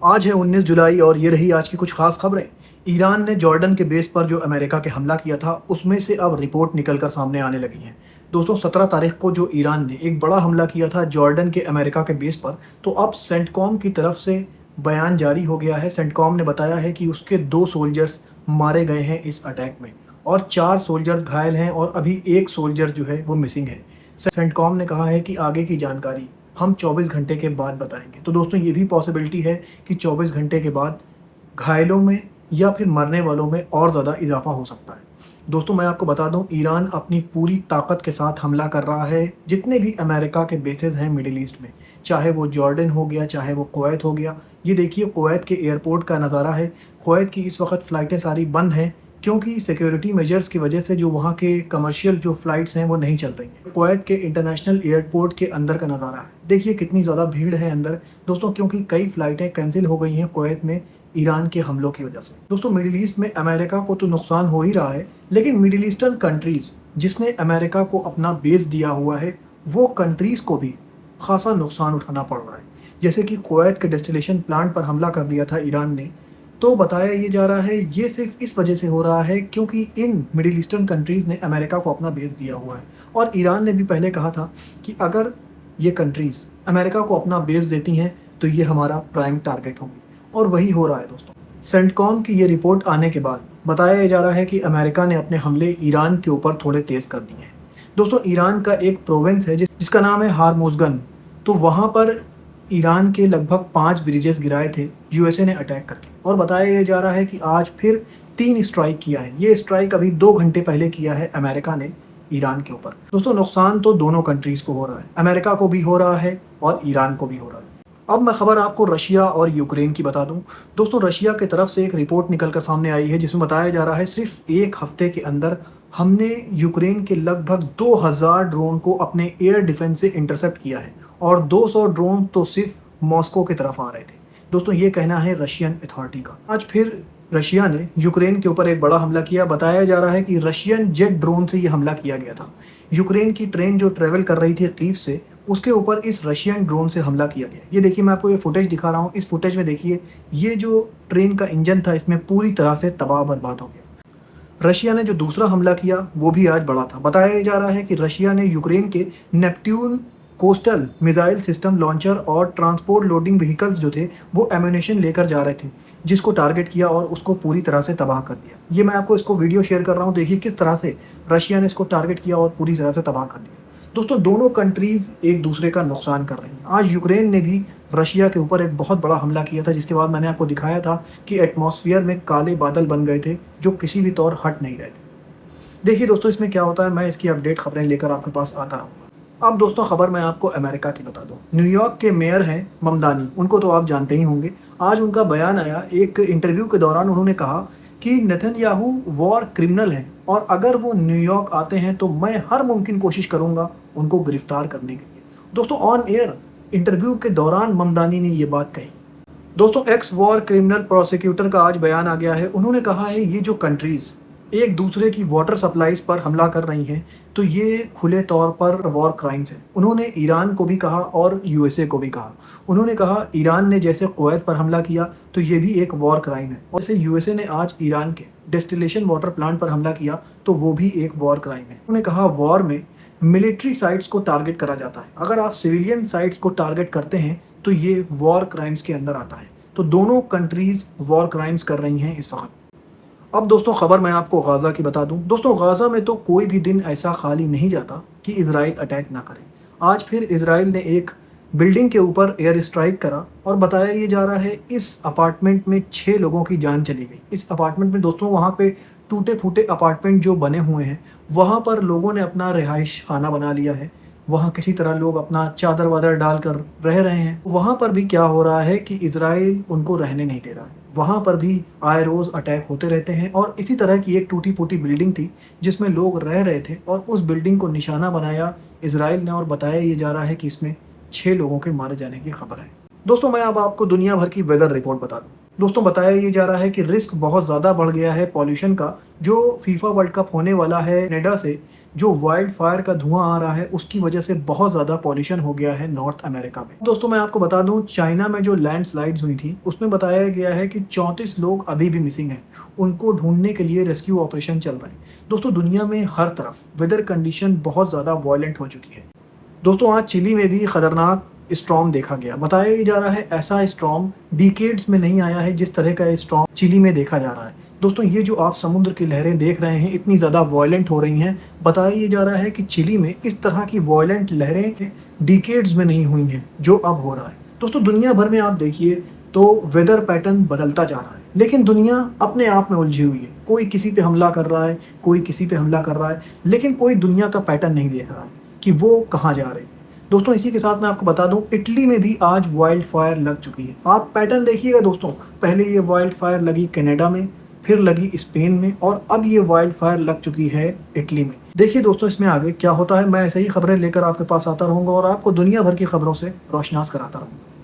आज है 19 जुलाई और ये रही आज की कुछ खास खबरें। ईरान ने जॉर्डन के बेस पर जो अमेरिका के हमला किया था उसमें से अब रिपोर्ट निकलकर सामने आने लगी है। दोस्तों 17 तारीख को जो ईरान ने एक बड़ा हमला किया था जॉर्डन के अमेरिका के बेस पर, तो अब सेंटकॉम की तरफ से बयान जारी हो गया है। सेंटकॉम ने बताया है कि उसके 2 सोल्जर्स मारे गए हैं इस अटैक में और 4 सोल्जर्स घायल हैं और अभी 1 सोल्जर जो है वो मिसिंग है। सेंटकॉम ने कहा है कि आगे की जानकारी हम 24 घंटे के बाद बताएंगे। तो दोस्तों ये भी पॉसिबिलिटी है कि 24 घंटे के बाद घायलों में या फिर मरने वालों में और ज़्यादा इजाफा हो सकता है। दोस्तों मैं आपको बता दूं, ईरान अपनी पूरी ताकत के साथ हमला कर रहा है जितने भी अमेरिका के बेसेस हैं मिडिल ईस्ट में, चाहे वो जॉर्डन हो गया, चाहे वो कुवैत हो गया। ये देखिए कुवैत के एयरपोर्ट का नज़ारा है। कुवैत की इस वक्त फ़्लाइटें सारी बंद हैं क्योंकि सिक्योरिटी मेजर्स की वजह से जो वहाँ के कमर्शियल जो फ़्लाइट्स हैं वो नहीं चल रही हैं। कुवैत के इंटरनेशनल एयरपोर्ट के अंदर का नज़ारा है, देखिए कितनी ज़्यादा भीड़ है अंदर दोस्तों, क्योंकि कई फ़्लाइटें कैंसिल हो गई हैं कुवैत में ईरान के हमलों की वजह से। दोस्तों मिडिल ईस्ट में अमेरिका को तो नुकसान हो ही रहा है, लेकिन मिडिल ईस्टर्न कंट्रीज़ जिसने अमेरिका को अपना बेस दिया हुआ है वो कंट्रीज़ को भी खासा नुकसान उठाना पड़ रहा है। जैसे कि कुवैत के डिस्टिलेशन प्लांट पर हमला कर दिया था ईरान ने, तो बताया ये जा रहा है ये सिर्फ इस वजह से हो रहा है क्योंकि इन मिडिल ईस्टर्न कंट्रीज़ ने अमेरिका को अपना बेस दिया हुआ है। और ईरान ने भी पहले कहा था कि अगर ये कंट्रीज़ अमेरिका को अपना बेस देती हैं तो ये हमारा प्राइम टारगेट होंगी, और वही हो रहा है दोस्तों। सेंटकॉम की ये रिपोर्ट आने के बाद बताया जा रहा है कि अमेरिका ने अपने हमले ईरान के ऊपर थोड़े तेज़ कर दिए हैं। दोस्तों ईरान का एक प्रोविंस है जिसका नाम है हार्मुज़गन, तो वहाँ पर ईरान के लगभग 5 ब्रिजेस गिराए थे यूएसए ने अटैक करके, और बताया ये जा रहा है कि आज फिर 3 स्ट्राइक किया है। ये स्ट्राइक अभी 2 घंटे पहले किया है अमेरिका ने ईरान के ऊपर। दोस्तों नुकसान तो दोनों कंट्रीज़ को हो रहा है, अमेरिका को भी हो रहा है और ईरान को भी हो रहा है। अब मैं खबर आपको रशिया और यूक्रेन की बता दूं। दोस्तों रशिया की तरफ से एक रिपोर्ट निकल कर सामने आई है जिसमें बताया जा रहा है सिर्फ 1 हफ्ते के अंदर हमने यूक्रेन के लगभग 2000 ड्रोन को अपने एयर डिफेंस से इंटरसेप्ट किया है और 200 ड्रोन तो सिर्फ मॉस्को की तरफ आ रहे थे। दोस्तों ये कहना है रशियन अथॉरिटी का। आज फिर रशिया ने यूक्रेन के ऊपर एक बड़ा हमला किया। बताया जा रहा है कि रशियन जेट ड्रोन से ये हमला किया गया था। यूक्रेन की ट्रेन जो ट्रेवल कर रही थी कीव से, उसके ऊपर इस रशियन ड्रोन से हमला किया गया। ये देखिए मैं आपको ये फुटेज दिखा रहा हूँ। इस फुटेज में देखिए ये जो ट्रेन का इंजन था इसमें पूरी तरह से तबाह बर्बाद हो गया। रशिया ने जो दूसरा हमला किया वो भी आज बड़ा था। बताया जा रहा है कि रशिया ने यूक्रेन के Neptune coastal missile system launcher और ट्रांसपोर्ट लोडिंग व्हीकल्स जो थे वो एम्यूनेशन लेकर जा रहे थे, जिसको टारगेट किया और उसको पूरी तरह से तबाह कर दिया। ये मैं आपको इसको वीडियो शेयर कर रहा हूँ, देखिए किस तरह से रशिया ने इसको टारगेट किया और पूरी तरह से तबाह कर दिया। दोस्तों दोनों कंट्रीज़ एक दूसरे का नुकसान कर रही हैं। आज यूक्रेन ने भी रशिया के ऊपर एक बहुत बड़ा हमला किया था जिसके बाद मैंने आपको दिखाया था कि एटमॉस्फेयर में काले बादल बन गए थे जो किसी भी तौर हट नहीं रहे थे। देखिए दोस्तों इसमें क्या होता है, मैं इसकी अपडेट खबरें लेकर आपके पास आता रहूँगा। अब दोस्तों खबर मैं आपको अमेरिका की बता दूं। न्यूयॉर्क के मेयर हैं ममदानी, उनको तो आप जानते ही होंगे। आज उनका बयान आया, एक इंटरव्यू के दौरान उन्होंने कहा कि नेतन्याहू वॉर क्रिमिनल हैं और अगर वो न्यूयॉर्क आते हैं तो मैं हर मुमकिन कोशिश करूंगा उनको गिरफ्तार करने के लिए। दोस्तों ऑन एयर इंटरव्यू के दौरान ममदानी ने ये बात कही। दोस्तों एक्स वॉर क्रिमिनल प्रोसिक्यूटर का आज बयान आ गया है। उन्होंने कहा है ये जो कंट्रीज़ एक दूसरे की वाटर सप्लाईज पर हमला कर रही हैं तो ये खुले तौर पर वॉर क्राइम्स हैं। उन्होंने ईरान को भी कहा और यूएसए को भी कहा। उन्होंने कहा ईरान ने जैसे कुवैत पर हमला किया तो ये भी एक वॉर क्राइम है, और जैसे यूएसए ने आज ईरान के डिस्टिलेशन वाटर प्लांट पर हमला किया तो वो भी एक वॉर क्राइम है। उन्होंने कहा वॉर में मिलिट्री साइट्स को टारगेट करा जाता है, अगर आप सिविलियन साइट्स को टारगेट करते हैं तो ये वॉर क्राइम्स के अंदर आता है। तो दोनों कंट्रीज़ वॉर क्राइम्स कर रही हैं इस वक्त। अब दोस्तों खबर मैं आपको गाज़ा की बता दूं। दोस्तों गाज़ा में तो कोई भी दिन ऐसा खाली नहीं जाता कि इजराइल अटैक ना करे। आज फिर इजराइल ने एक बिल्डिंग के ऊपर एयर स्ट्राइक करा और बताया ये जा रहा है इस अपार्टमेंट में 6 लोगों की जान चली गई। इस अपार्टमेंट में दोस्तों वहाँ पे टूटे फूटे अपार्टमेंट जो बने हुए हैं वहाँ पर लोगों ने अपना रिहाइश खाना बना लिया है। वहाँ किसी तरह लोग अपना चादर वादर डाल कर रह रहे हैं। वहाँ पर भी क्या हो रहा है कि इजराइल उनको रहने नहीं दे रहा है। वहाँ पर भी आए रोज़ अटैक होते रहते हैं, और इसी तरह की एक टूटी फूटी बिल्डिंग थी जिसमें लोग रह रहे थे और उस बिल्डिंग को निशाना बनाया इजराइल ने, और बताया ये जा रहा है कि इसमें 6 लोगों के मारे जाने की खबर है। दोस्तों मैं अब आपको दुनिया भर की वेदर रिपोर्ट बता दूँ। दोस्तों बताया ये जा रहा है कि रिस्क बहुत ज़्यादा बढ़ गया है पॉल्यूशन का। जो फीफा वर्ल्ड कप होने वाला है कनाडा से, जो वाइल्ड फायर का धुआं आ रहा है उसकी वजह से बहुत ज़्यादा पॉल्यूशन हो गया है नॉर्थ अमेरिका में। दोस्तों मैं आपको बता दूं, चाइना में जो लैंडस्लाइड्स हुई थी उसमें बताया गया है कि 34 लोग अभी भी मिसिंग हैं। उनको ढूंढने के लिए रेस्क्यू ऑपरेशन चल रहे हैं। दोस्तों दुनिया में हर तरफ वेदर कंडीशन बहुत ज़्यादा वायलेंट हो चुकी है। दोस्तों आज चिली में भी खतरनाक स्टॉर्म देखा गया। बताया ये जा रहा है ऐसा स्टॉर्म डिकेड्स में नहीं आया है जिस तरह का स्टॉर्म चिली में देखा जा रहा है। दोस्तों ये जो आप समुद्र की लहरें देख रहे हैं इतनी ज़्यादा वायलेंट हो रही हैं। बताया ये जा रहा है कि चिली में इस तरह की वायलेंट लहरें डिकेड्स में नहीं हुई हैं जो अब हो रहा है। दोस्तों दुनिया भर में आप देखिए तो वेदर पैटर्न बदलता जा रहा है, लेकिन दुनिया अपने आप में उलझी हुई है। कोई किसी पे हमला कर रहा है, कोई किसी पे हमला कर रहा है, लेकिन कोई दुनिया का पैटर्न नहीं देख रहा है कि वो कहाँ जा रही है। दोस्तों इसी के साथ मैं आपको बता दूं, इटली में भी आज वाइल्ड फायर लग चुकी है। आप पैटर्न देखिएगा दोस्तों, पहले ये वाइल्ड फायर लगी कनाडा में, फिर लगी स्पेन में, और अब ये वाइल्ड फायर लग चुकी है इटली में। देखिए दोस्तों इसमें आगे क्या होता है। मैं ऐसे ही खबरें लेकर आपके पास आता रहूँगा और आपको दुनिया भर की खबरों से रोशनास कराता रहूँगा।